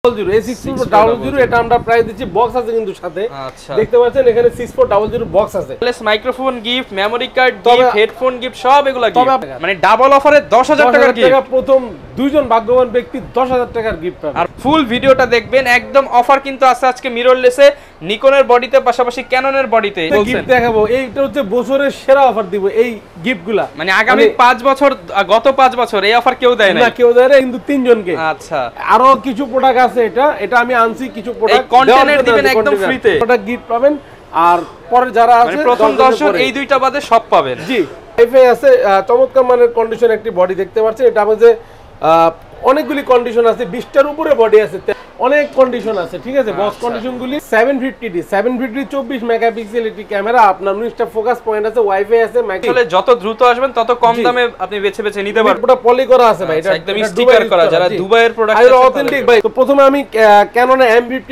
A6400 এটা আমরা price দিচ্ছি, বক্স আছে কিন্তু সাথে। আচ্ছা, দেখতে পাচ্ছেন এখানে 6400 বক্স আছে, plus microphone gift, memory card gift, headphone gift সব এগুলা গিফট। মানে ডাবল অফারে 10000 টাকার গিফট। প্রথম দুইজন ভাগ্যবান ব্যক্তি 10000 টাকার গিফট পাবে। আর ফুল ভিডিওটা দেখবেন, একদম অফার কিন্তু আছে আজকে মিররলেসে, নিকনের বডিতে, পাশাপাশি ক্যাননের বডিতে গিফট দেখাবো। এইটা হচ্ছে বছরের সেরা অফার দিব এই গিফটগুলা। মানে আগামী 5 বছর, গত 5 বছর এই অফার কেউ দেয় না, কেউ দেয় না, কিন্তু তিনজনকে। আচ্ছা, আরো কিছু প্রোডাক্ট আছে, এটা আমি আনছি কিছু প্রোডাক্ট, কন্টেনার দিবেন একদম ফ্রিতে, প্রোডাক্ট গিফট পাবেন। আর পরে যারা আছে প্রথম 10 জন এই দুইটা বাদে সব পাবেন। জি, ওয়াইফাই আছে, চমৎকার মানের কন্ডিশন একটি বডি দেখতে পাচ্ছেন। এটা আমাদের অনেকগুলি কন্ডিশন আছে, 20টার উপরে বডি আছে, অনেক কন্ডিশন আছে, ঠিক আছে। বক্স কন্ডিশনগুলি 750D 24 মেগাপিক্সেল একটি ক্যামেরা, আপনার 19টা ফোকাস পয়েন্ট আছে, ওয়াইফাই আছে। আসলে যত দ্রুত আসবেন তত কম দামে আপনি বেছে বেছে নিতে পারবেন। পুরো পলি করা আছে ভাই, এটা একদম স্টিকার করা, যারা দুবাইয়ের প্রোডাক্ট আছে অথেন্টিক ভাই। তো প্রথমে আমি Canon M50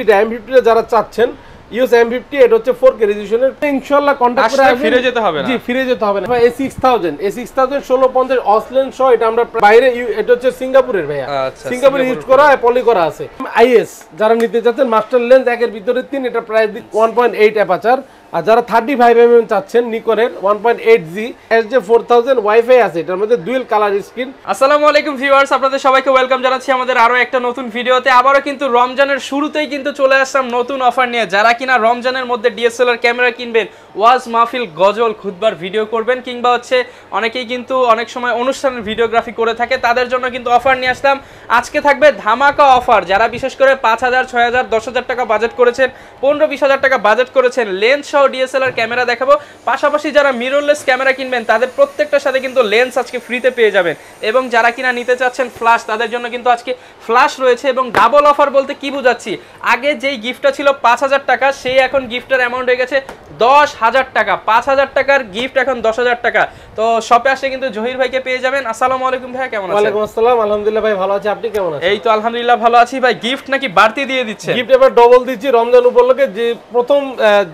যারা চাচ্ছেন ইউএস M50, এটা হচ্ছে 4K রেজোলিউশনের, ইনশাআল্লাহ কন্টাক্ট করে আসবেন, ফিরে যেতে হবে না। জি, ফিরে যেতে হবে না। A6000 1650 অসলেন সহ, এটা আমরা বাইরে, এটা হচ্ছে সিঙ্গাপুরের ভাইয়া, সিঙ্গাপুরে ইউজ করা পলি করা আছে। আইএস যারা নিতে চাচ্ছেন, মাস্টার লেন্স 1 এর ভিতরে 3, এটা প্রাইস 1.8 অ্যাপারচার। আর যারা 35mm চাচ্ছেন নিকনের 1.8G SJ4000 ওয়াইফাই আছে, এটার মধ্যে ডুয়াল কালার স্ক্রিন। আসসালামু আলাইকুম ভিউয়ার্স, আপনাদের সবাইকে ওয়েলকাম জানাচ্ছি আমাদের আরো একটা নতুন ভিডিওতে। আবারো কিন্তু রমজানের শুরুতেই কিন্তু চলে আসলাম নতুন অফার নিয়ে। যারা কিনা রমজানের মধ্যে ডিএসএলআর ক্যামেরা কিনবেন, ওয়াজ মাহফিল, গজল, খুতবার ভিডিও করবেন, কিংবা হচ্ছে অনেকেই কিন্তু অনেক সময় অনুষ্ঠানের ভিডিওগ্রাফি করে থাকে, তাদের জন্য কিন্তু অফার নিয়ে আসলাম। আজকে থাকবে ধামাকা অফার। যারা বিশেষ করে 5000, 6000, 10000 টাকা বাজেট করেছেন, 15-20 টাকা বাজেট করেছেন, লেন্স সহ ডিএসএলআর ক্যামেরা দেখাবো। পাশাপাশি যারা মিররলেস ক্যামেরা কিনবেন, তাদের প্রত্যেকটার সাথে কিন্তু লেন্স আজকে ফ্রিতে পেয়ে যাবেন। এবং যারা কিনা নিতে চাচ্ছেন ফ্ল্যাশ, তাদের জন্য কিন্তু আজকে ফ্ল্যাশ রয়েছে। এবং ডাবল অফার বলতে কি বোঝাচ্ছি, আগে যেই গিফটটা ছিল 5000 টাকা, সেই এখন গিফটের অ্যামাউন্ট হয়ে গেছে 10000 টাকা। 5000 টাকার গিফট এখন 10000 টাকা। তো শপে আসলে কিন্তু জহির ভাইকে পেয়ে যাবেন। আসসালামু আলাইকুম ভাই, কেমন আছেন? ওয়ালাইকুম আসসালাম, আলহামদুলিল্লাহ ভাই, ভালো আছি, আপনি কেমন আছেন? এই তো আলহামদুলিল্লাহ ভালো আছি ভাই। গিফট নাকি বাড়তি দিয়ে দিচ্ছে? গিফট এবার ডবল দিচ্ছি রমজান উপলক্ষে। যে প্রথম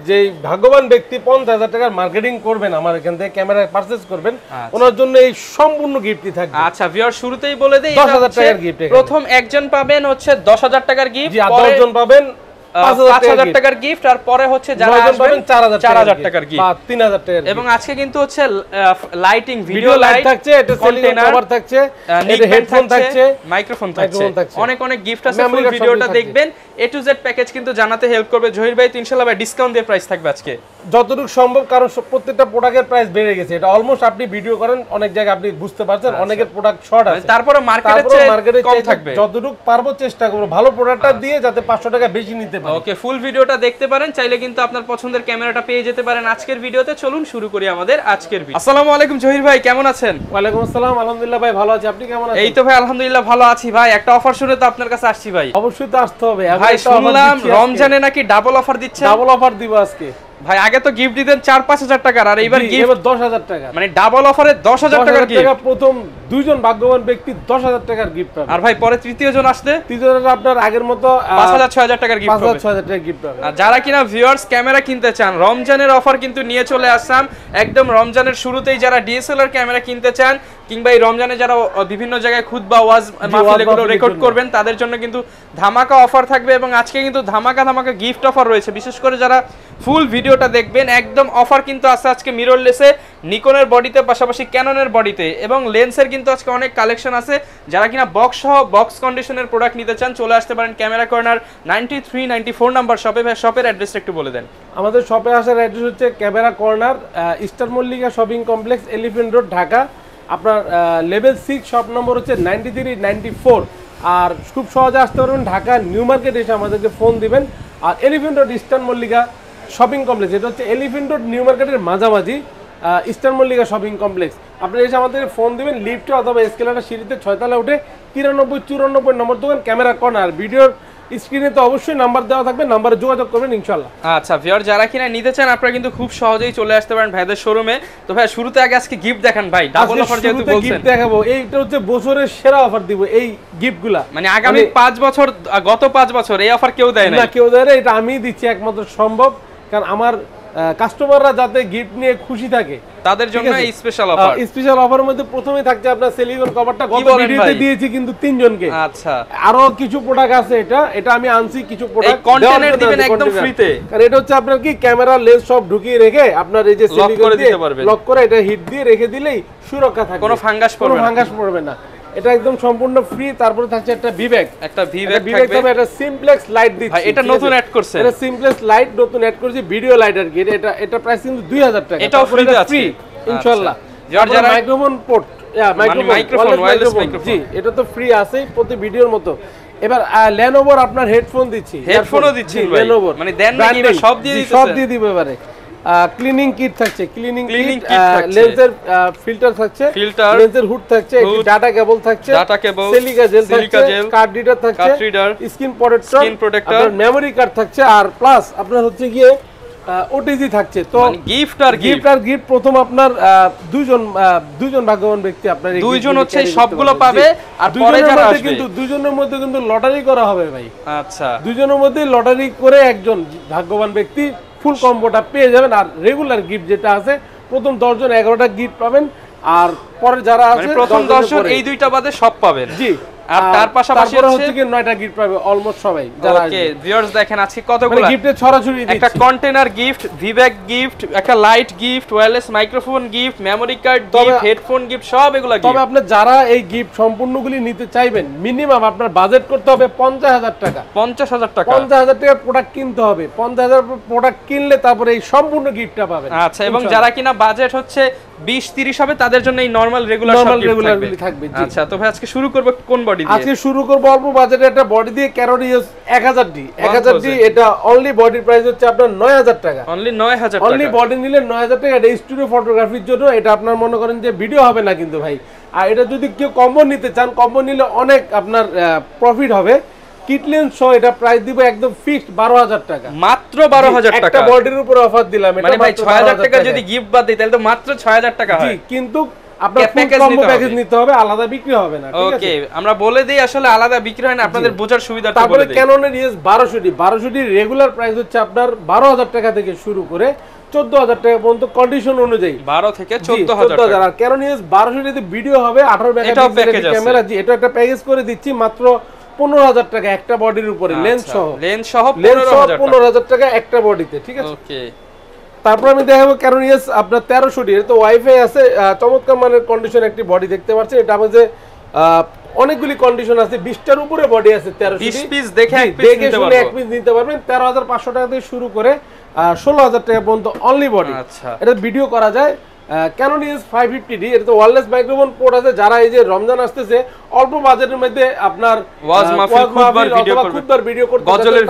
যে ভাগ্যবান ব্যক্তি 50000 টাকার মার্কেটিং করবেন, আমার এখান থেকে ক্যামেরা পারচেজ করবেন, ওনার জন্য এই সম্পূর্ণ গিফটই থাকবে। আচ্ছা ভিউয়ার, শুরুতেই বলে দেই 10000 টাকার গিফট। প্রথম একজন পাবেন হচ্ছে 10000 টাকার গিফট, জি, আর 10 জন পাবেন 5000 টাকার গিফট, আর পরে হচ্ছে যারা আসবেন 4000 টাকার গিফট বা 3000 টাকার। এবং আজকে কিন্তু হচ্ছে লাইটিং, ভিডিও লাইট থাকছে, এটা সেলিং কভার থাকছে, এটা হেডফোন থাকছে, মাইক্রোফোন থাকছে, অনেক অনেক গিফট আছে। ফুল ভিডিওটা দেখবেন, A to Z প্যাকেজ কিন্তু জানাতে হেল্প করবে জহির ভাই। তো ইনশাআল্লাহ ভাই ডিসকাউন্ট দিয়ে প্রাইস থাকবে আজকে যতটুকু সম্ভব, কারণ প্রত্যেকটা প্রোডাক্টের প্রাইস বেড়ে গেছে। এটা অলমোস্ট আপনি ভিডিও করেন অনেক জায়গায় আপনি বুঝতে পারছেন, অনেকের প্রোডাক্ট শর্ট আছে, তারপরে মার্কেটে কম থাকবে। যতটুকু পারবো চেষ্টা করব ভালো প্রোডাক্টটা দিয়ে, যাতে 500 টাকা বেশি নিতে পারি। ওকে, ফুল ভিডিওটা দেখতে পারেন, চাইলে কিন্তু আপনার পছন্দের ক্যামেরাটা পেয়ে যেতে পারেন আজকের ভিডিওতে। চলুন শুরু করি আমাদের আজকের ভিডিও। আসসালামু আলাইকুম জহির ভাই, কেমন আছেন? ওয়ালাইকুম আসসালাম, আলহামদুলিল্লাহ ভাই, ভালো আছি, আপনি কেমন আছেন? এই তো ভাই আলহামদুলিল্লাহ ভালো আছি ভাই। একটা অফার শুনে তো আপনার কাছে আসছি ভাই। অবশ্যই তো আসতে হবে ভাই, শুনলাম রমজানে নাকি ডাবল অফার দিচ্ছে। ডাবল অফার দিব আজকে ভাই। আগে তো গিফট দিতেন 4-5000 টাকার, আর এবার গিফট 10000 টাকা। মানে ডাবল অফারে 10000 টাকার গিফট। প্রথম দুইজন ভাগ্যবান ব্যক্তি 10000 টাকার গিফট পাবে। আর ভাই পরে তৃতীয় জন আসলে তৃতীয়জন আপনার আগের মতো 5000-6000 টাকার গিফট পাবে। 5000 টাকার গিফট পাবে। আর যারা কিনা ভিউয়ার্স ক্যামেরা কিনতে চান, রমজানের অফার কিন্তু নিয়ে চলে আসলাম একদম রমজানের শুরুতেই। যারা ডিএসএলআর ক্যামেরা কিনতে চান, কিংবা এই রমজানে যারা বিভিন্ন জায়গায় খুতবা, ওয়াজ মাহফিল এগুলো রেকর্ড করবেন, তাদের জন্য কিন্তু ধামাকা অফার থাকবে। এবং আজকে কিন্তু ধামাকা গিফট অফার রয়েছে। বিশেষ করে যারা ফুল ভিডিওটা দেখবেন, একদম অফার কিন্তু আছে আজকে মিররলেসে, নিকনের বডিতে, পাশাপাশি ক্যাননের বডিতে। এবং লেন্সের কিন্তু আজকে অনেক কালেকশন আছে। যারা কিনা বক্স সহ বক্স কন্ডিশনের প্রোডাক্ট নিতে চান, চলে আসতে পারেন ক্যামেরা কর্নার 93-94 নাম্বার শপে। ভাই শপের অ্যাড্রেসটা একটু বলে দেন। আমাদের শপে আসার অ্যাড্রেস হচ্ছে camera corner, Easter Mallika shopping complex, elephant road, Dhaka. আপনার লেভেল 6 শপ নম্বর হচ্ছে 93-94। আর খুব সহজে আসতে পারবেন ঢাকা নিউ মার্কেট, এসে আমাদেরকে ফোন দিবেন। আর Elephant Road Eastern Mallika shopping complex, এটা হচ্ছে এলিফ্যান্ট রোড নিউ মার্কেটের মাঝামাঝি ইস্টার মল্লিকা শপিং কমপ্লেক্স। আপনি এসে আমাদের ফোন দিবেন, লিফটে অথবা এসকেলেটর সিঁড়িতে 6 তলায় উঠে 93-94 নম্বর দোকান ক্যামেরা কর্নার। ভিডিওর স্ক্রিনে তো অবশ্যই নাম্বার দেওয়া থাকবে, নাম্বারে যোগাযোগ করবেন ইনশাআল্লাহ। আচ্ছা ভিউয়ার, যারা কিনা নিতে চান আপনারা কিন্তু খুব সহজেই চলে আসতে পারেন ভাইদের শোরুমে। তো ভাই শুরুতে আগে আজকে গিফট দেখান ভাই, ডাবল অফার যেহেতু বলছেন। গিফট দেখাবো, এইটা হচ্ছে বছরের সেরা অফার দিব এই গিফটগুলা। মানে আগামী 5 বছর, গত 5 বছর এই অফার কেউ দেয় না, কেউ দেয় না, এটা আমি দিচ্ছি একমাত্র সম্ভব। কারণ আমার কাস্টমাররা যাতে গিফট নিয়ে খুশি থাকে, তাদের জন্য এই স্পেশাল অফার। স্পেশাল অফারের মধ্যে প্রথমেই থাকছে আপনার সিলিকন কভারটা, গত ভিডিওতে দিয়েছি কিন্তু 3 জনকে। আচ্ছা, আরো কিছু প্রোডাক্ট আছে, এটা আমি আনছি কিছু প্রোডাক্ট কন্টেনার দিবেন একদম ফ্রিতে, কারণ এটা হচ্ছে আপনার কি ক্যামেরা লেন্স সব ঢুকিয়ে রেখে আপনার এই যে সিলিকন দিয়ে লক করে এটা হিট দিয়ে রেখে দিলেই সুরক্ষা থাকবে, কোনো ফাঙ্গাস পড়বে না। এটা একদম সম্পূর্ণ ফ্রি। তারপরে থাকছে একটা ভিব্যাক থাকবে, এটা সিমপ্লেক্স লাইট দিচ্ছি ভাই, এটা নতুন অ্যাড করছে, এটা সিমপ্লেক্স লাইট নতুন অ্যাড করেছি, ভিডিও লাইট আর কি। এটা প্রাইস কিন্তু 2000 টাকা, এটাও ফ্রিতে আছে ইনশাআল্লাহ। যারা microphone port, microphone wireless microphone, জি এটা তো ফ্রি আছেই প্রতি ভিডিওর মতো। এবার Lenovo আপনার হেডফোন দিচ্ছি, হেডফোনও দিচ্ছি Lenovo, মানে দেন নাকি সব দিয়ে দিতেছে, সব দিয়ে দিবে এবারে। ক্লিনিং কিট থাকছে, ক্লিনিং কিট, লেন্সের ফিল্টার থাকছে, লেন্সের হুড থাকছে, ডাটা কেবল থাকছে, সিলিকা জেল থাকছে, কার্ড রিডার থাকছে, স্ক্রিন প্রোটেক্টর, মেমরি কার্ড থাকছে, আর প্লাস আপনার হচ্ছে গিয়ে ওটিজি থাকছে। তো গিফট আর গিফট প্রথম আপনার দুইজন ভাগ্যবান ব্যক্তি, আপনার দুইজন হচ্ছে সবগুলো পাবে, আর পরে যারা আসবে কিন্তু দুইজনের মধ্যে কিন্তু লটারি করা হবে ভাই। আচ্ছা, দুইজনের মধ্যে লটারি করে একজন ভাগ্যবান ব্যক্তি ফুল কম্বোটা পেয়ে যাবেন। আর রেগুলার গিফট যেটা আছে, প্রথম 10 জন 11টা গিফট পাবেন, আর পরে যারা আছে প্রথম 10 জন এই দুইটা বাদে সব পাবেন। জি, আর তার পাশাপাশি হচ্ছে কি 9টা গিফট পাবে অলমোস্ট সবাই যারা। ওকে ভিউয়ার্স দেখেন আজকে কতগুলো গিফটের ছড়াছড়ি দিচ্ছি, একটা কন্টেনার গিফট, ভিব্যাক গিফট, একটা light gift, wireless microphone gift, memory card gift, headphone gift, সব এগুলা গিফট। তবে আপনি যারা এই গিফট সম্পূর্ণগুলি নিতে চাইবেন, মিনিমাম আপনার বাজেট করতে হবে 50,000 টাকা। 50,000 টাকা, 50,000 টাকার প্রোডাক্ট কিনতে হবে। 50,000 প্রোডাক্ট কিনলে তারপরে এই সম্পূর্ণ গিফটটা পাবেন। আচ্ছা, এবং যারা কিনা বাজেট হচ্ছে 20-30 হবে, তাদের জন্য এই নরমাল রেগুলার থাকবে। আচ্ছা, তো ভাই আজকে শুরু করব কোন বডি দিয়ে? আজকে শুরু করব অল্প বাজেটে একটা বডি দিয়ে, ক্যারন ইউএস 1000D। এটা অনলি বডি প্রাইস হচ্ছে আপনার 9000 টাকা, অনলি 9000 টাকা। অনলি বডি নিলে 9000 টাকা। এটা স্টুডিও ফটোগ্রাফির জন্য, এটা আপনার মনে করেন যে ভিডিও হবে না কিন্তু ভাই। আর এটা যদি কেউ কম্বো নিতে চান, কম্বো নিলে অনেক আপনার প্রফিট হবে। কিটলেন্স সহ এটা প্রাইস দিব একদম ফিক্সড 12000 টাকা, মাত্র 12000 টাকা। একটা বডির উপর অফার দিলাম, এটা ভাই 6000 টাকা যদি গিফট বাদ দিই তাহলে তো মাত্র 6000 টাকা হয়। জি, কিন্তু আপনার ফুল কম্বো প্যাকেজ নিতে হবে, আলাদা বিক্রি হবে না। ঠিক আছে, ওকে, আমরা বলে দেই আসলে আলাদা বিক্রি হয় না, আপনাদের বোঝার সুবিধার্থে বলে দেই। তারপরে ক্যাননের EOS 1200D রেগুলার প্রাইস হচ্ছে আপনার 12000 টাকা থেকে শুরু করে 14000 টাকা পর্যন্ত কন্ডিশন অনুযায়ী, 12 থেকে 14000 টাকা। আর ক্যানন EOS 1200D তে ভিডিও হবে, 18 মেগাপিক্সেলের ক্যামেরা। জি, এটা একটা প্যাকেজ করে দিচ্ছি মাত্র 15000 টাকা একটা বডির উপরে, লেন্স সহ 15000 টাকা একটা বডিতে। ঠিক আছে, ওকে। তারপর আমি দেখাবো ক্যানন EOS আপনার 1300D, এর তো ওয়াইফাই আছে, চমৎকার মানের কন্ডিশন একটি বডি দেখতে পাচ্ছেন। এটা আমাদের অনেকগুলি কন্ডিশন আছে, 20টার উপরে বডি আছে 1300D। 20 পিস দেখে এক পিস নিতে পারবেন। 13500 টাকা থেকে শুরু করে 16000 টাকা পর্যন্ত অনলি বডি। আচ্ছা, এটা ভিডিও করা যায়। ক্যানন EOS 550D, এটা তো ওয়্যারলেস মাইক্রোফোন পোর্ট আছে। যারা এই যে রমজান আসতেছে, অল্প বাজেটের মধ্যে আপনার ওয়াজ মাহফিল খুদবার ভিডিও করতে গজলের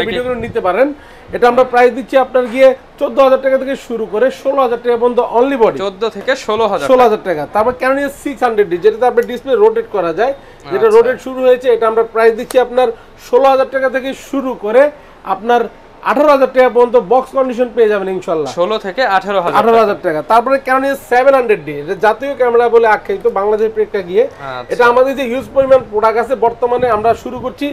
ভিডিও নিতে পারেন। এটা আমরা প্রাইস দিচ্ছি আপনার গিয়ে 14000 টাকা থেকে শুরু করে 16000 টাকা পর্যন্ত অনলি বডি, 14 থেকে 16000 টাকা। তারপর ক্যানন EOS 600D, যেটা আপনার ডিসপ্লে রোটেট করা যায়, যেটা রোটেট শুরু হয়েছে, এটা আমরা প্রাইস দিচ্ছি আপনার 16000 টাকা থেকে শুরু করে আপনার 18000 টাকা পর্যন্ত বক্স কন্ডিশন পেয়ে যাবেন ইনশাআল্লাহ। 16 থেকে 18000 টাকা। তারপরে ক্যানন EOS 700D, এটা জাতীয় ক্যামেরা বলে আখ্যায়িত বাংলাদেশের প্রেক্ষাগৃহে। এটা আমাদের যে হিউজ পরিমাণ প্রোডাক্ট আছে, বর্তমানে আমরা শুরু করছি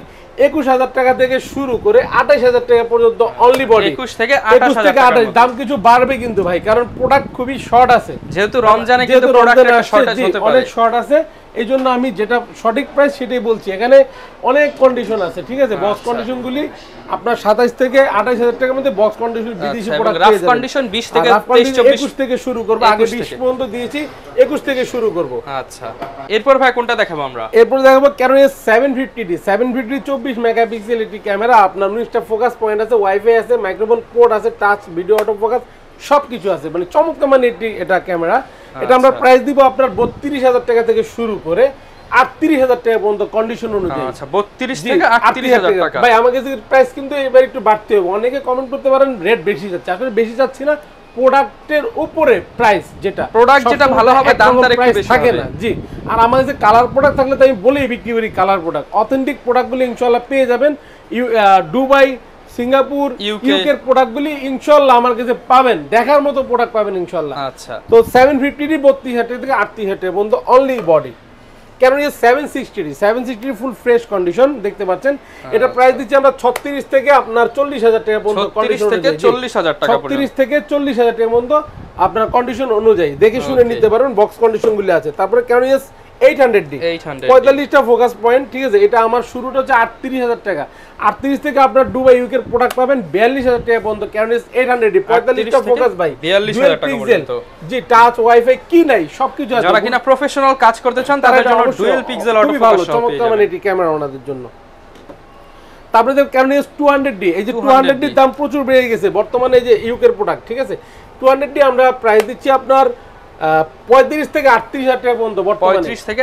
21000 টাকা থেকে শুরু করে 28000 টাকা পর্যন্ত অনলি বডি। 21 থেকে 28000 দাম কিছু বাড়বে কিন্তু ভাই, কারণ প্রোডাক্ট খুবই শর্ট আছে, যেহেতু রমজানে কিন্তু প্রোডাক্টের শর্টেজ হতে পারে, অনেক শর্ট আছে। এই জন্য আমি যেটা সঠিক প্রাইস সেটাই বলছি। এখানে অনেক কন্ডিশন আছে, ঠিক আছে। বক্স কন্ডিশনগুলি আপনার 27 থেকে 28000 টাকার মধ্যে বক্স কন্ডিশন বিদেশি প্রোডাক্ট পেয়ে যাবেন। রাফ কন্ডিশন 20 থেকে 21 থেকে শুরু করব, আগে 20 পর্যন্ত দিয়েছি, 21 থেকে শুরু করব। আচ্ছা, এরপর ভাই কোনটা দেখাবো আমরা? এরপর দেখাবো Canon EOS 750D। 750D 24 megapixel একটি ক্যামেরা, আপনার 19টা ফোকাস পয়েন্ট আছে, ওয়াইফাই আছে, মাইক্রোফোন পোর্ট আছে, টাচ ভিডিও অটো ফোকাস সবকিছু আছে, মানে চমৎকার মানে এটা ক্যামেরা। এটা আমরা প্রাইস দিব আপনার 32000 টাকা থেকে শুরু করে 38000 টাকা পর্যন্ত কন্ডিশন অনুযায়ী। আচ্ছা, 32 থেকে 38000 টাকা। ভাই আমাকে যে প্রাইস কিন্তু এবার একটু বাড়তে হবে। অনেকে কমেন্ট করতে পারেন রেট বেশি যাচ্ছে, আসলে বেশি যাচ্ছে না, প্রোডাক্টের উপরে প্রাইস, যেটা প্রোডাক্ট যেটা ভালো হবে দাম তার একটু বেশি থাকে না। জি, আর আমাদের যে কালার প্রোডাক্ট থাকলে তো আমি বলেই বিক্রি করি কালার প্রোডাক্ট। অথেন্টিক প্রোডাক্টগুলো ইনশাআল্লাহ পেয়ে যাবেন। দুবাই, সিঙ্গাপুর, ইউকের প্রোডাক্টগুলি ইনশাআল্লাহ আমার কাছে পাবেন, দেখার মতো প্রোডাক্ট পাবেন ইনশাআল্লাহ। আচ্ছা, তো 750D 32000 টাকা থেকে 38000 টাকা পর্যন্ত only body. Canon EOS 760 full fresh condition দেখতে পাচ্ছেন। এটা প্রাইস দিচ্ছি আমরা 36 থেকে আপনার 40,000 টাকা পর্যন্ত, 36 থেকে 40,000 টাকা পর্যন্ত, 36 থেকে 40,000 টাকা পর্যন্ত আপনার কন্ডিশন অনুযায়ী দেখে শুনে নিতে পারবেন, বক্স কন্ডিশন গুলো আছে। তারপরে Canon EOS 800D 45টা ফোকাস পয়েন্ট, ঠিক আছে। এটা আমার শুরুটা হচ্ছে 38,000 টাকা, 38 থেকে আপনার দুবাই ইউকে এর প্রোডাক্ট পাবেন 42,000 টাকা পর্যন্ত। Canon EOS 800D 45টা ফোকাস ভাই 42,000 টাকা পর্যন্ত, জি টাচ ওয়াইফাই কি নাই সবকিছু আছে। যারা কিনা প্রফেশনাল কাজ করতে চান তাদের জন্য ডুয়াল পিক্সেল অটো ফোকাস চমৎকার মানে এটি ক্যামেরা ওনাদের জন্য। তারপরে দেখো Canon EOS 200D, এই যে 200D দাম প্রচুর বেড়ে গেছে বর্তমানে, এই যে ইউকের প্রোডাক্ট, ঠিক আছে। 200D আমরা প্রাইস দিচ্ছি আপনার 35 থেকে 38,000 টাকা পর্যন্ত বর্তমানে, 35 থেকে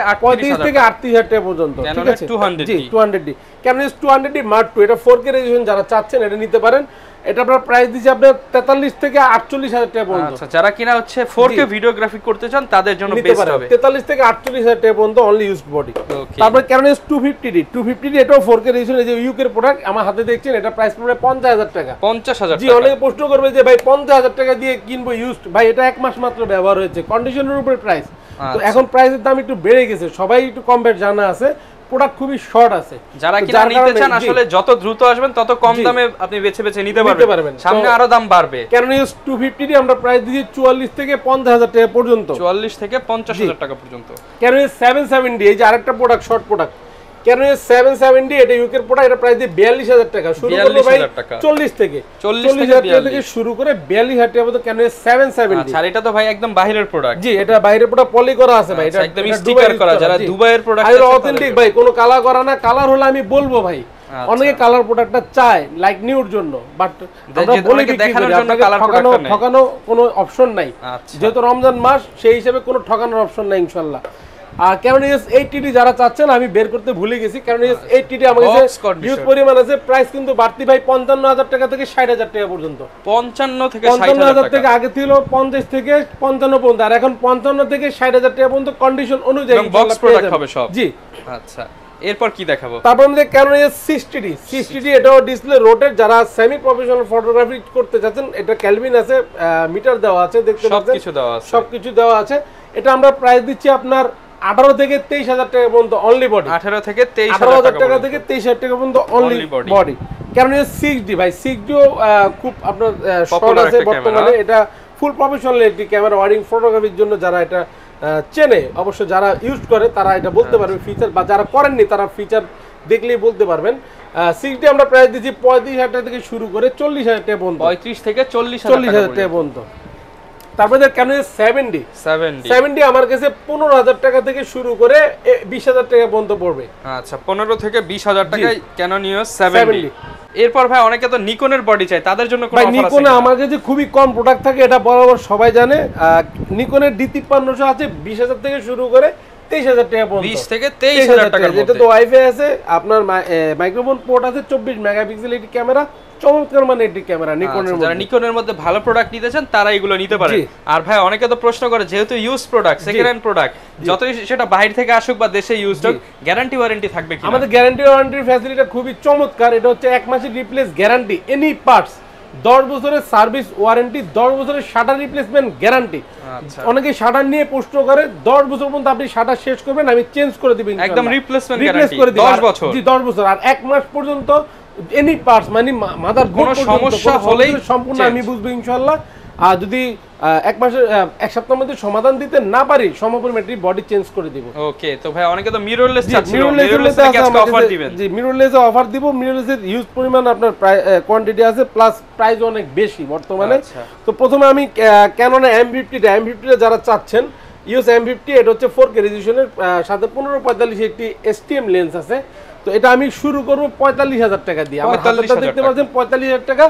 38,000 টাকা পর্যন্ত, ঠিক আছে। 200D 200D Canon EOS 200D Mark II, এটা 4K রেজোলিউশন যারা চাচ্ছেন এটা নিতে পারেন। এটা আপনার প্রাইস দিচ্ছি আপনার 43 থেকে 48,000 টাকা পর্যন্ত। আচ্ছা, যারা কিনা হচ্ছে 4K ভিডিওগ্রাফি করতে চান তাদের জন্য বেস্ট হবে। 43 থেকে 48,000 টাকা পর্যন্ত অনলি ইউজড বডি। তারপর Canon EOS 250D এটাও 4K রেজোলিউশন, এই যে ইউকের প্রোডাক্ট আমার হাতে দেখছেন, এটা প্রাইস পড়বে 50,000 টাকা। 50,000 জি, অনেকে প্রশ্ন করবে যে ভাই 50,000 টাকা দিয়ে কিনবো ইউজড, ভাই এটা এক মাস মাত্র ব্যবহার হয়েছে, কন্ডিশনের উপরে প্রাইস। তো এখন প্রাইসের দাম একটু বেড়ে গেছে, সবাই একটু কম বেশ জানা আছে, প্রোডাক্ট খুবই শর্ট আছে। যারা কিনা নিতে চান আসলে যত দ্রুত আসবেন তত কম দামে আপনি বেছে বেছে নিতে পারবেন, সামনে আরো দাম বাড়বে। Canon EOS 250D আমরা প্রাইস দিচ্ছি 44 থেকে 50,000 টাকা পর্যন্ত, 44 থেকে 50,000 টাকা পর্যন্ত। Canon EOS 770, এই যে আরেকটা product, short product, Canon EOS 770, এটা ইউকের প্রোডাক্ট, এটা প্রাইস দিয়ে 42,000 টাকা। শুরু করব ভাই 40 থেকে 40,000 টাকা থেকে শুরু করে 42,000 টাকা পর্যন্ত Canon EOS 770। আচ্ছা, এটা তো ভাই একদম বাইরের প্রোডাক্ট। জি, এটা বাইরের প্রোডাক্ট পলি করা আছে ভাই, এটা একদম স্টিকার করা, যারা দুবাইয়ের প্রোডাক্ট আছে অথেন্টিক ভাই, কোনো কালার করা না। কালার হলে আমি বলবো ভাই, অনেকে কালার প্রোডাক্টটা চায় লাইক নিউর জন্য, বাট আমরা বলি দেখানোর জন্য কালার প্রোডাক্ট নেই, ঠকানো কোনো অপশন নাই। যেহেতু রমজান মাস, সেই হিসেবে কোনো ঠকানোর অপশন নাই ইনশাআল্লাহ। আর Canon EOS 80D যারা চাচ্ছেন, আমি বের করতে ভুলে গেছি, Canon EOS 80D আমার কাছে হিউজ পরিমাণ আছে। প্রাইস কিন্তু বাড়তি ভাই 55,000 টাকা থেকে 60,000 টাকা পর্যন্ত। 55 থেকে 55,000 থেকে আগে ছিল 50 থেকে 55 পর্যন্ত, আর এখন 55 থেকে 60,000 টাকা পর্যন্ত কন্ডিশন অনুযায়ী বক্স প্রোডাক্ট হবে সব। জি, আচ্ছা, এরপর কি দেখাবো? তারপর আমাদের Canon EOS 60D এটাও ডিসপ্লে রোটেট, যারা সেমি প্রফেশনাল ফটোগ্রাফি করতে চাচ্ছেন, এটা ক্যালভিন আছে, মিটার দেওয়া আছে, দেখতে পাচ্ছেন সবকিছু দেওয়া আছে। এটা আমরা প্রাইস দিচ্ছি আপনার 18 থেকে 23,000 টাকা পর্যন্ত অনলি বডি, 18 থেকে 23,000 টাকা থেকে 23,000 টাকা পর্যন্ত only body. Canon EOS 6D ভাই, 6Dও খুব আপনার শর্ট আছে বর্তমানে, এটা ফুল প্রফেশনাল একটি ক্যামেরা, ওয়ারিং ফটোগ্রাফির জন্য যারা এটা চেনে, অবশ্য যারা ইউজ করে তারা এটা বলতে পারবে ফিচার, বা যারা করেননি তারা ফিচার দেখলেই বলতে পারবেন। 6D আমরা প্রাইস দিচ্ছি 35,000 টাকা থেকে শুরু করে 40,000 টাকা পর্যন্ত, 35 থেকে 40,000 টাকা পর্যন্ত। তারপরে Canon EOS 70 আমার কাছে 15,000 টাকা থেকে শুরু করে 20,000 টাকা পর্যন্ত পড়বে। আচ্ছা, 15 থেকে 20,000 টাকায় Canon EOS 70। এরপর ভাই অনেকে তো নিকনের বডি চায়, তাদের জন্য কোনো অফার আছে? নিকনে আমার কাছে খুবই কম প্রোডাক্ট থাকে, এটা বরাবর সবাই জানে। নিকনের D5300 আছে 20,000 থেকে শুরু করে 23,000 টাকা পর্যন্ত, 20 থেকে 23,000 টাকার মধ্যে। এটা তো ওয়াইফাই আছে, আপনার মাইক্রোফোন পোর্ট আছে, 24 মেগাপিক্সেল এটি ক্যামেরা, চমৎকার মানে এটি ক্যামেরা নিকনের মধ্যে। যারা নিকনের মধ্যে ভালো প্রোডাক্ট নিতে চান তারা এগুলো নিতে পারে। আর ভাই অনেকে তো প্রশ্ন করে, যেহেতু use product, second hand product, যতই সেটা বাইরে থেকে আসুক বা দেশে ইউজড হোক, গ্যারান্টি ওয়ারেন্টি থাকবে কি? আমাদের গ্যারান্টি ওয়ারেন্টির ফ্যাসিলিটিটা খুবই চমৎকার। এটা হচ্ছে 1 মাসের রিপ্লেস গ্যারান্টি, এনি পার্টস, 10 বছরের সার্ভিস ওয়ারেন্টি, 10 বছরের শাটার রিপ্লেসমেন্ট গ্যারান্টি। অনেকে শাটার নিয়ে প্রশ্ন করে, 10 বছর পর্যন্ত আপনি শাটার শেষ করবেন, আমি চেঞ্জ করে দিব ইনশাআল্লাহ, একদম রিপ্লেসমেন্ট গ্যারান্টি 10 বছর। জি, 10 বছর। আর 1 মাস পর্যন্ত এনি পার্টস, মানে মাদার কোনো সমস্যা হলেই সম্পূর্ণ আমি বুঝবো ইনশাআল্লাহ। আর যদি 1 সপ্তাহের মধ্যে সমাধান দিতে না পারি, সম্পূর্ণ বডি চেঞ্জ করে দিব। ওকে, তো ভাই অনেকে তো মিররলেস চাচ্ছিল, মিররলেসে আজকে অফার দিবেন? জি, মিররলেসে অফার দিব। মিররলেসের হিউজ পরিমাণ আপনার কোয়ান্টিটি আছে, প্লাস প্রাইস অনেক বেশি বর্তমানে। তো প্রথমে আমি Canon M50 যারা চাচ্ছেন, EOS M50, এটা হচ্ছে 4K রেজোলিউশনের সাথে 1545 একটি STM লেন্স আছে। তো এটা আমি শুরু করব 45,000 টাকা দিয়ে। আমার হাতটা দেখতে পাচ্ছেন 45,000 টাকা।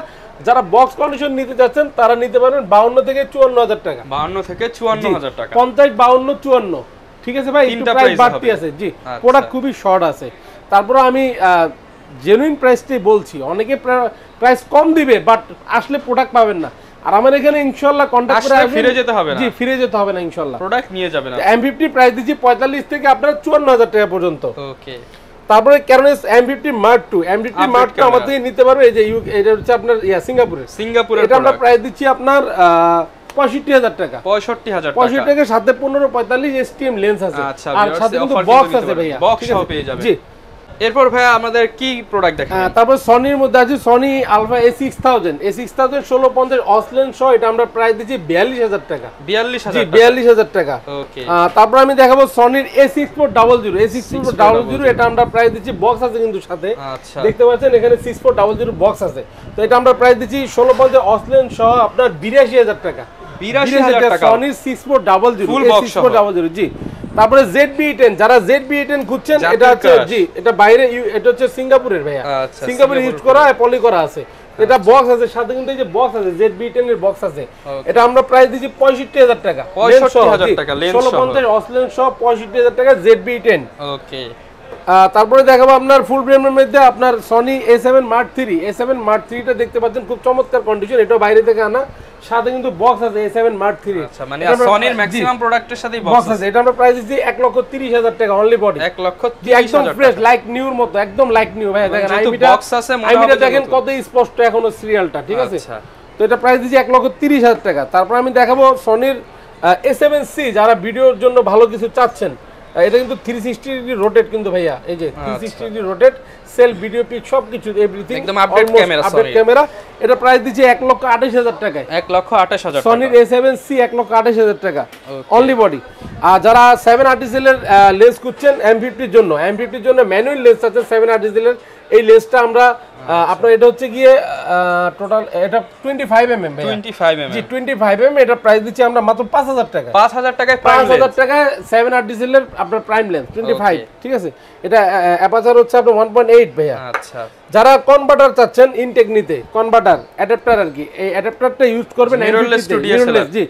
যারা বক্স কন্ডিশন নিতে যাচ্ছেন তারা নিতে পারবেন 52 থেকে 54,000 টাকা। 52 থেকে 54,000 টাকা, 50, 52, 54, ঠিক আছে ভাই, একটু প্রাইস বাড়তি আছে। জি, প্রোডাক্ট খুবই শর্ট আছে। তারপর আমি জেনুইন প্রাইসটাই বলছি, অনেকে প্রাইস কম দিবে, বাট আসলে প্রোডাক্ট পাবেন না। আর আমার এখানে ইনশাআল্লাহ কন্টাক্ট করে ফিরে যেতে হবে না। জি, ফিরে যেতে হবে না ইনশাআল্লাহ, প্রোডাক্ট নিয়ে যাবেন। M50 প্রাইস দিচ্ছি 45 থেকে আপনার 54,000 টাকা পর্যন্ত। ওকে, তারপরে Canon EOS M50 Mark II আমাদের নিতে পারবে। এই যে এটা হচ্ছে আপনার সিঙ্গাপুরের, এটা আমরা প্রাইস দিচ্ছি আপনার 65000 টাকা। 65000 টাকা। 65 টাকা সাথে 15 45 এসটিএম লেন্স আছে। আচ্ছা, আর সাথে কিন্তু বক্স আছে ভাইয়া, বক্স সহ পেয়ে যাবেন। জি। এরপর ভাইয়া আমাদের কি প্রোডাক্ট দেখাবেন? তারপর সনির মধ্যে আছে সনি আলফা A6000 1650 অসলেন সহ, এটা আমরা প্রাইস দিচ্ছি 42000 টাকা। 42000 জি, টাকা। 42000 টাকা। ওকে। তারপর আমি দেখাবো সনির A6400 এটা আমরা প্রাইস দিচ্ছি, বক্স আছে কিন্তু সাথে। আচ্ছা। দেখতে পাচ্ছেন এখানে 6400 বক্স আছে। তো এটা আমরা প্রাইস দিচ্ছি 1650 অসলেন সহ আপনার 82000 টাকা। 82000 টাকা সনির 6400 ফুল বক্স সহ। A6400 জি। তারপরে ZB10 যারা ZB10 খুঁজছেন, এটা হচ্ছে জি, এটা বাইরে এটা হচ্ছে সিঙ্গাপুরের ভাইয়া। আচ্ছা, সিঙ্গাপুরে ইউজ করা হয়, পলি করা আছে। এটা বক্স আছে সাথে, কিন্তু এই যে বক্স আছে ZB10 এর বক্স আছে। এটা আমরা প্রাইস দিচ্ছি 65000 টাকা। 65000 টাকা লেন্স সহ। 1650 অসলেন সহ 65000 টাকা ZB10। ওকে। তারপরে দেখাবো আপনার ফুল ফ্রেমের মধ্যে আপনার Sony A7 Mark III। A7 Mark III টা দেখতে পাচ্ছেন খুব চমৎকার কন্ডিশন, এটা বাইরে থেকে আনা, সাথে কিন্তু বক্স আছে A7 Mark III। আচ্ছা, মানে সনির ম্যাক্সিমাম প্রোডাক্টের সাথেই বক্স আছে। এটা আমরা প্রাইস দিচ্ছি 1,30,000 টাকা অনলি বডি। 1,30,000 একদম ফ্রেশ লাইক নিউর মতো, একদম লাইক নিউ ভাই। দেখেন বক্স আছে, আইবিটা দেখেন কত স্পষ্ট এখনো সিরিয়ালটা, ঠিক আছে। তো এটা প্রাইস দিচ্ছি 1,30,000 টাকা। তারপর আমি দেখাবো সনির A7C, যারা ভিডিওর জন্য ভালো কিছু চাচ্ছেন। এটা কিন্তু 360 ডিগ্রি রোটেট কিন্তু ভাইয়া, এই যে 360 degree rotate, self video pic সবকিছু এভরিথিং একদম আপডেট ক্যামেরা। Update camera. এটা প্রাইস দিচ্ছি 1,28,000 টাকায়। 1,28,000 সনির A7C 1,28,000 টাকা অনলি বডি। আর যারা 7 আরটিসেল এর লেন্স খুঁজছেন M50 এর জন্য, M50 এর জন্য ম্যানুয়াল লেন্স আছে 7 আরটিসেল এর। এই লেন্সটা আমরা আপনার এটা হচ্ছে গিয়ে টোটাল এটা 25 mm ভাই। 25 mm জি, 25 mm। এটা প্রাইস দিচ্ছি আমরা মাত্র 5000 টাকা। 5000 টাকায় প্রাইম লেন্স। 5000 টাকায় 7 আরটিসেল এর আপনার প্রাইম লেন্স 25, ঠিক আছে। এটা অ্যাপারচার হচ্ছে আপনার 1.8 ভাইয়া। আচ্ছা। যারা কনভার্টার চাচ্ছেন ইনটেক নিতে, কনভার্টার অ্যাডাপ্টার আর কি, এই অ্যাডাপ্টারটা ইউজ করবেন মিররলেস টু ডিএসএলআর। জি,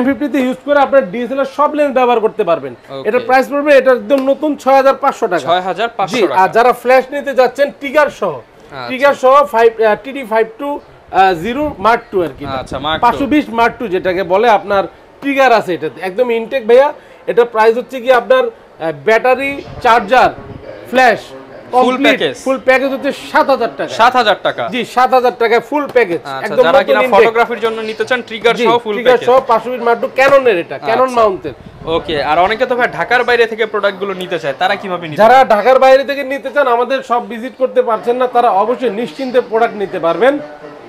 M50 তে ইউজ করে আপনার ডিএসএলআর সব লেন্স ব্যবহার করতে পারবেন। এটা প্রাইস পড়বে, এটা একদম নতুন 6500 টাকা। 6500 টাকা। আর যারা ফ্ল্যাশ নিতে যাচ্ছেন টিগার সহ, টিগার সহ 5 TD520 Mark II আর কি। আচ্ছা, Mark II 520 Mark II যেটাকে বলে আপনার ট্রিগার আছে এটাতে, একদম ইনটেক ভাইয়া। এটা প্রাইস হচ্ছে কি আপনার battery, charger, flash full package হচ্ছে 7000 টাকা। 7000 টাকা। জি, 7000 টাকা ফুল প্যাকেজ। একদম যারা কিনা ফটোগ্রাফির জন্য নিতে চান ট্রিগার সহ ফুল প্যাকেজ। ট্রিগার সহ 520 Mark II ক্যাননের, এটা ক্যানন মাউন্টের। ওকে। আর অনেকে তো ভাই ঢাকার বাইরে থেকে প্রোডাক্টগুলো নিতে চায়, তারা কিভাবে নিতে? যারা ঢাকার বাইরে থেকে নিতে চান, আমাদের সব ভিজিট করতে পারছেন না, তারা অবশ্যই নিশ্চিন্তে প্রোডাক্ট নিতে পারবেন।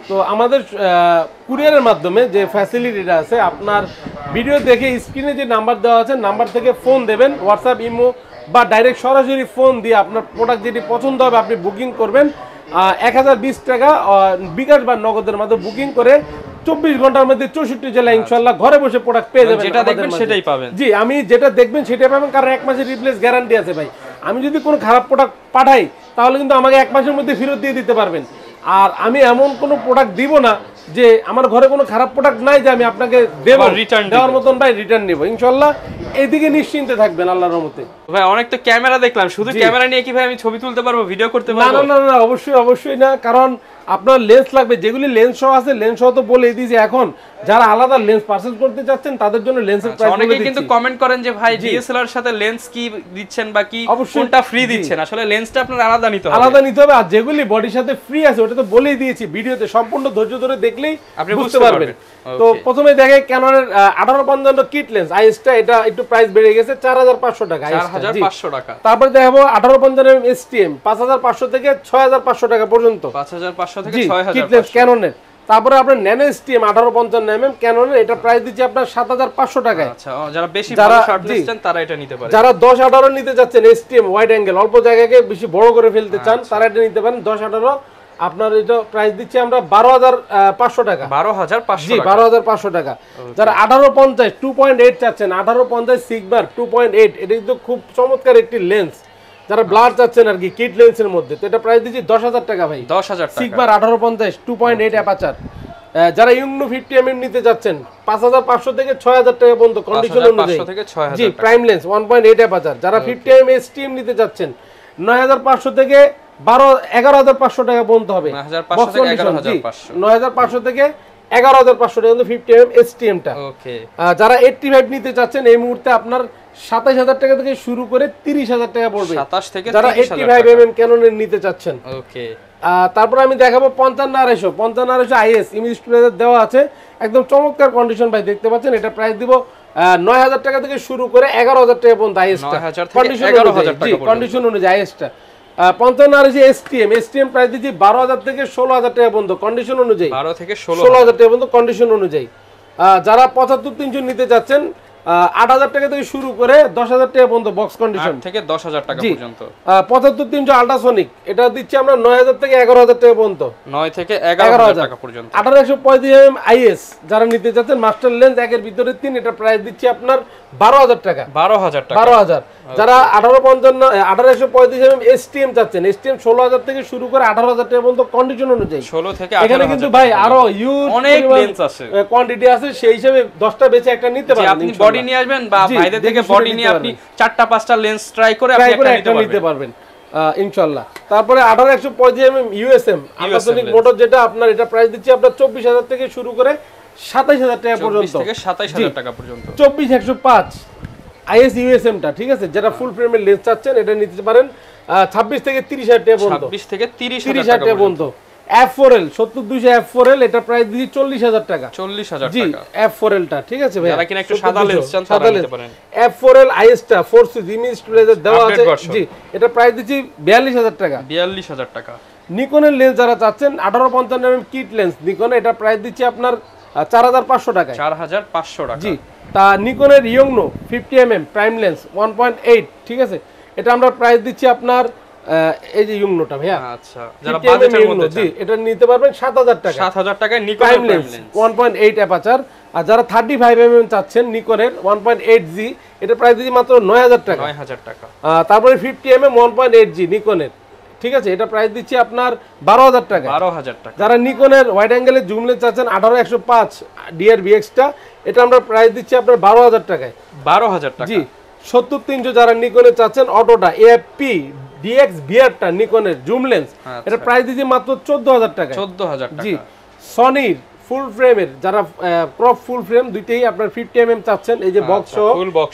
তো আমাদের কুরিয়ারের মাধ্যমে যে ফ্যাসিলিটিটা আছে, আপনার ভিডিও দেখে স্ক্রিনে যে নাম্বার দেওয়া আছে, নাম্বার থেকে ফোন দেবেন, হোয়াটসঅ্যাপ, ইমো বা ডাইরেক্ট সরাসরি ফোন দিয়ে আপনার প্রোডাক্ট যেটি পছন্দ হবে আপনি বুকিং করবেন। 1020 টাকা বিকাশ বা নগদের মাধ্যমে বুকিং করে 24 ঘন্টার মধ্যে 64 জেলা ইনশাআল্লাহ ঘরে বসে প্রোডাক্ট পেয়ে যাবেন। যেটা দেখবেন সেটাই পাবেন। জি, আমি যেটা দেখবেন সেটাই পাবেন, কারণ 1 মাসের রিপ্লেস গ্যারান্টি আছে ভাই। আমি যদি কোনো খারাপ প্রোডাক্ট পাঠাই, তাহলে কিন্তু আমাকে 1 মাসের মধ্যে ফেরত দিয়ে দিতে পারবেন। আর আমি এমন কোনো প্রোডাক্ট দিব না যে আমার ঘরে কোনো খারাপ প্রোডাক্ট নাই যে আমি আপনাকে দেব, দেওয়ার মতন ভাই রিটার্ন নেব ইনশাআল্লাহ। এইদিকে নিশ্চিন্তে থাকবেন আল্লাহর রহমতে। ভাই অনেক তো ক্যামেরা দেখলাম, শুধু ক্যামেরা নিয়ে কি ভাই আমি ছবি তুলতে পারবো, ভিডিও করতে পারবো? না না না, অবশ্যই না, কারণ আপনার লেন্স লাগবে। যেগুলি লেন্স সহ আছে, লেন্স সহ তো বলে দিয়েছি। এখন যারা আলাদা লেন্স পারচেজ করতে চাচ্ছেন তাদের জন্য লেন্সের প্রাইস অনেকেই কিন্তু কমেন্ট করেন যে ভাই ডিএসএলআর সাথে লেন্স কি দিচ্ছেন বা কি কোনটা ফ্রি দিচ্ছেন। আসলে লেন্সটা আপনার আলাদা নিতে হবে। আর যেগুলি বডির সাথে ফ্রি আছে ওটা তো বলেই দিয়েছি ভিডিওতে, সম্পূর্ণ ধৈর্য ধরে দেখলেই আপনি বুঝতে পারবেন। তো প্রথমে দেখে ক্যাননের 1855 কিট লেন্স আইএসটা, এটা একটু প্রাইস বেড়ে গেছে 4500 টাকা। 4500 টাকা। তারপর দেখাবো 1855 এসটিএম 5500 থেকে 6500 টাকা পর্যন্ত। 5500 থেকে 6500 কিট লেন্স ক্যাননের। তারপরে আপনার ন্যানো এসটিএম 1855 mm ক্যাননের, এটা প্রাইস দিচ্ছি আপনার 7500 টাকায়। আচ্ছা, যারা বেশি ভালো শট নিচ্ছেন তারা এটা নিতে পারে। যারা 10-18 নিতে যাচ্ছেন এসটিএম ওয়াইড অ্যাঙ্গেল, অল্প জায়গাকে বেশি বড় করে ফেলতে চান, তারা এটা নিতে পারেন 10-18। আপনার এটা প্রাইস দিচ্ছি আমরা 12500 টাকা। 12500 জি, 12500 টাকা। যারা 1850 2.8 চাচ্ছেন, 1850 সিগমার 2.8, এটা কিন্তু খুব চমৎকার একটি লেন্স। যারা ব্লার চাচ্ছেন আর কি কিট লেন্সের মধ্যে, তো এটা প্রাইস দিচ্ছি 10000 টাকা ভাই। 10000 টাকা সিগমার 1850 2.8 অ্যাপারচার। যারা ইউনো 50 mm নিতে যাচ্ছেন 5500 থেকে 6000 টাকা পর্যন্ত কন্ডিশন অনুযায়ী। জি, প্রাইম লেন্স 1.8 অ্যাপারচার। যারা 50 mm এসটিএম নিতে যাচ্ছেন 9500 থেকে 11500 টাকা পর্যন্ত হবে। 9500 থেকে 11500 টাকা কিন্তু 50 mm এসটিএম টা। ওকে। যারা 85 নিতে চাচ্ছেন এই মুহূর্তে আপনার 27000 টাকা থেকে শুরু করে 30000 টাকা পড়বে। 27 থেকে যারা 85 mm ক্যাননের নিতে চাচ্ছেন। ওকে। তারপর আমি দেখাবো 55-250 আইএস ইমেজ স্টোরেজ দেওয়া আছে, একদম চমৎকার কন্ডিশন ভাই, দেখতে পাচ্ছেন। এটা প্রাইস দিব 9,000 টাকা থেকে শুরু করে 11,000 টাকা পর্যন্ত আইএসটা, কন্ডিশন অনুযায়ী আইএসটা। 55 এসটিএম প্রাইস দিচ্ছি 12,000 থেকে 16,000 টাকা পর্যন্ত, কন্ডিশন অনুযায়ী 12 থেকে 16,000 টাকা পর্যন্ত, কন্ডিশন অনুযায়ী। যারা 75-300 নিতে চাচ্ছেন 8,000 টাকা থেকে শুরু করে 10,000 টাকা পর্যন্ত বক্স কন্ডিশন, থেকে 10,000 টাকা পর্যন্ত। 75-300 আল্ট্রাসনিক এটা দিচ্ছি আমরা 9,000 থেকে 11,000 টাকা পর্যন্ত, 9 থেকে 11,000 টাকা পর্যন্ত। 18-135 আইএস যারা নিতে চাচ্ছেন মাস্টার লেন্স 1 ভিতরে 3, এটা প্রাইস দিচ্ছি আপনার 12,000 টাকা, 12,000 টাকা, 12,000। যারা 18-135 এসটিএম চাচ্ছেন, এসটিএম 16,000 থেকে শুরু করে 18,000 টাকা পর্যন্ত, কন্ডিশন অনুযায়ী 16 থেকে এখানে কিন্তু ভাই আরো ইউজ অনেক লেন্স আছে, কোয়ান্টিটি আছে, সেই হিসেবে 10টা বেচে একটা নিতে পারবেন। আপনি বডি নিয়ে আসবেন বা ভাইদের থেকে বডি নিয়ে আপনি 4টা-5টা লেন্স ট্রাই করে আপনি একটা নিতে পারবেন ইনশাআল্লাহ। তারপরে 18-135 ইউএসএম আল্ট্রাসনিক মোটর, যেটা আপনার এটা প্রাইস দিচ্ছি আপনার 24,000 থেকে শুরু করে 27,000 টাকা পর্যন্ত, 24 থেকে 27,000 টাকা পর্যন্ত। 24-105 আইএস ইউএসএমটা, ঠিক আছে, যেটা ফুল ফ্রেমের লেন্স চাচ্ছেন এটা নিতে পারেন 26 থেকে 30,000 টাকা পর্যন্ত, 26 থেকে 30,000 টাকা পর্যন্ত। F4L 70-200 F4L এটা প্রাইস দিচ্ছি 40,000 টাকা, 40,000 জি টাকা। F4L টা, ঠিক আছে ভাই, যারা কিনা একটু সাদা লেন্স চান তারা নিতে পারেন। F4L আইএসটা 4C ইমেজ স্টোরেজ দেওয়া আছে, জি, এটা প্রাইস দিচ্ছি 42,000 টাকা, 42,000 টাকা। নিকনের লেন্স যারা চাচ্ছেন 18-55 কিট লেন্স নিকন, এটা প্রাইস দিচ্ছি আপনার 4,500 টাকা, 4,500 টাকা, জি। তা নিকনের ইয়ংনো 50mm প্রাইম লেন্স 1.8, ঠিক আছে, এটা আমরা প্রাইস দিচ্ছি আপনার এই যে ইয়ংনোটা ভাইয়া, আচ্ছা, যারা বাজেটের মধ্যে জি, এটা নিতে পারবেন 7,000 টাকা, 7,000 টাকায় নিকন প্রাইম লেন্স 1.8 অ্যাপাচার। আর যারা 35mm চাচ্ছেন নিকনের 1.8G, এটা প্রাইস দিচ্ছি মাত্র 9,000 টাকা, 9,000 টাকা। তারপরে 50mm 1.8G নিকনের, ঠিক আছে, এটা প্রাইস দিচ্ছি আপনার 12,000 টাকা, 12,000 টাকা। যারা নিকনের ওয়াইড অ্যাঙ্গেলের জুম লেন্স চাচ্ছেন 18-105 DRVX-টা, এটা আমরা প্রাইস দিচ্ছি আপনার 12,000 টাকায়, 12,000 টাকা, জি। 70-300 যারা নিকনের চাচ্ছেন অটোটা AFP DX VR-টা নিকনের জুম লেন্স, এটা প্রাইস দিচ্ছি মাত্র 14,000 টাকা, 14,000 টাকা, জি। সনির ফুল ফ্রেমের যারা ক্রপ ফুল ফ্রেম দুইটাই আপনার 50mm চাচ্ছেন, এই যে বক্স সহ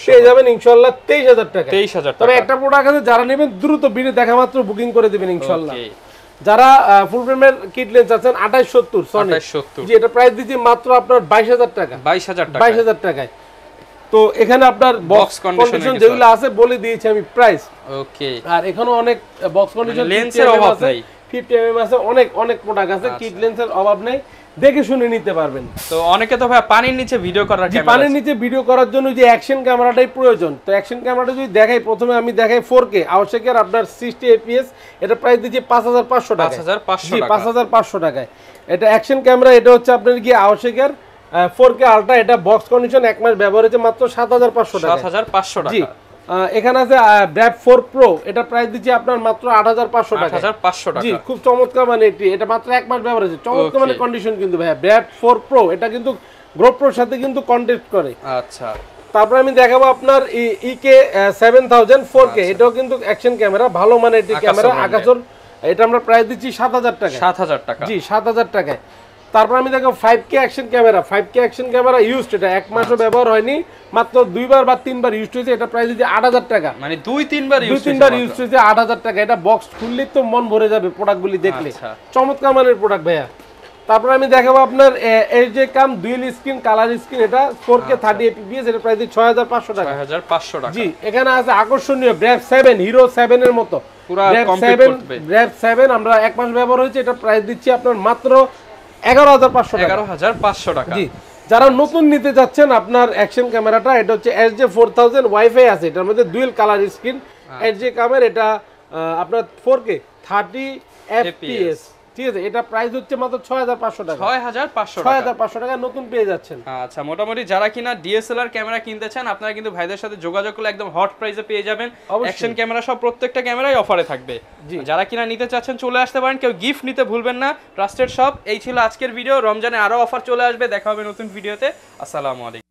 পেয়ে যাবেন ইনশাআল্লাহ 23,000 টাকা, 23,000 টাকা। তবে একটা প্রোডাক্ট আছে যারা নেবেন দ্রুত ভিডিও দেখা মাত্র বুকিং করে দিবেন ইনশাআল্লাহ। যারা ফুল ফ্রেমের কিট লেন্স আছেন 28-70 সনি, জি, এটা প্রাইস দিচ্ছি মাত্র আপনার 22,000 টাকা, 22,000 টাকা, 22,000 টাকায়। তো এখানে আপনার বক্স কন্ডিশন যেগুলো আছে বলে দিয়েছি আমি প্রাইস, ওকে। আর এখানে অনেক বক্স কন্ডিশন লেন্সের অভাব নাই, 50mm আছে, অনেক অনেক প্রোডাক্ট আছে, কিট লেন্সের অভাব নেই, দেখে শুনে নিতে পারবেন। তো অনেকে তো ভাই পানির নিচে ভিডিও করার ক্যামেরা, পানির নিচে ভিডিও করার জন্য যে অ্যাকশন ক্যামেরাটাই প্রয়োজন, তো অ্যাকশন ক্যামেরাটা যদি দেখাই, প্রথমে আমি দেখাই 4K আউটশেকের আপনার 60 fps, এটা প্রাইস দিচ্ছি 5,500 টাকা, 5,500 টাকা, 5,500 টাকায়। এটা অ্যাকশন ক্যামেরা, এটা হচ্ছে আপনার কি আউটশেকের 4K আলট্রা, এটা বক্স কন্ডিশন 1 মাস ব্যবহার হয়েছে মাত্র 7,500 টাকা, 7,500 টাকা, জি। এখানে আছে ব্র্যাপ 4 প্রো, এটা প্রাইস দিচ্ছি আপনার মাত্র 8,500 টাকা, 8,500 টাকা, জি। খুব চমৎকার মানে এটা মাত্র 1 মাস ব্যবহার হয়েছে, চমৎকার মানে কন্ডিশন কিন্তু ভাই। ব্র্যাপ 4 প্রো এটা কিন্তু GoProর সাথে কিন্তু কন্ট্যাক্ট করে, আচ্ছা। তারপর আমি দেখাবো আপনার EK 7000 4K, এটাও কিন্তু অ্যাকশন ক্যামেরা, ভালো মানে এটি ক্যামেরা আকাশর, এটা আমরা প্রাইস দিচ্ছি 7,000 টাকা, 7,000 টাকা, জি, 7,000 টাকায়। তারপর আমি দেখো 5K action camera, 5K action camera used, এটা 1 মাসও ব্যবহার হয়নি, মাত্র 2বার বা 3বার ইউজড হয়েছে, এটা প্রাইস দিচ্ছি 8,000 টাকা, মানে 2-3বার ইউজ হয়েছে 8,000 টাকা। এটা বক্স খুললে তো মন ভরে যাবে প্রোডাক্টগুলি দেখলে, চমৎকার মানের প্রোডাক্ট ভাইয়া। তারপর আমি দেখাবো আপনার HJ Cam dual screen colour screen, এটা 4K 30 fps, এটা প্রাইস দিচ্ছি 6,500 টাকা, 6,500 টাকা, জি। এখানে আছে আকর্ষণীয় ব্র্যাপ 7 হিরো 7 এর মতো, পুরো কমপ্লিট করবে, ব্র্যাপ 7 আমরা 1 মাস ব্যবহার হয়েছে, এটা প্রাইস দিচ্ছি আপনার মাত্র 11,500 টাকা, 11,500 টাকা, জি। যারা নতুন নিতে যাচ্ছেন আপনার অ্যাকশন ক্যামেরাটা, এটা হচ্ছে HJ 4000 ওয়াইফাই আছে, এটার মধ্যে ডুয়াল কালার স্ক্রিন HJ Cam-এর, এটা আপনার 4K 30 fps, ঠিক আছে, এটা প্রাইস হচ্ছে মাত্র 6,500 টাকা, 6,500 টাকা নতুন পেয়ে যাচ্ছেন। আচ্ছা, মোটামুটি যারা কিনা DSLR ক্যামেরা কিনতে চান আপনারা কিন্তু ভাইদের সাথে যোগাযোগ করলে একদম হট প্রাইসে পেয়ে যাবেন, অ্যাকশন ক্যামেরা সব প্রত্যেকটা ক্যামেরাই অফারে থাকবে, যারা কিনা নিতে চাচ্ছেন চলে আসতে পারেন, কেউ গিফট নিতে ভুলবেন না, ট্রাস্টেড শপ। এই ছিল আজকের ভিডিও, রমজানে আরো অফার চলে আসবে, দেখা হবে নতুন ভিডিওতে, আসসালামু আলাইকুম।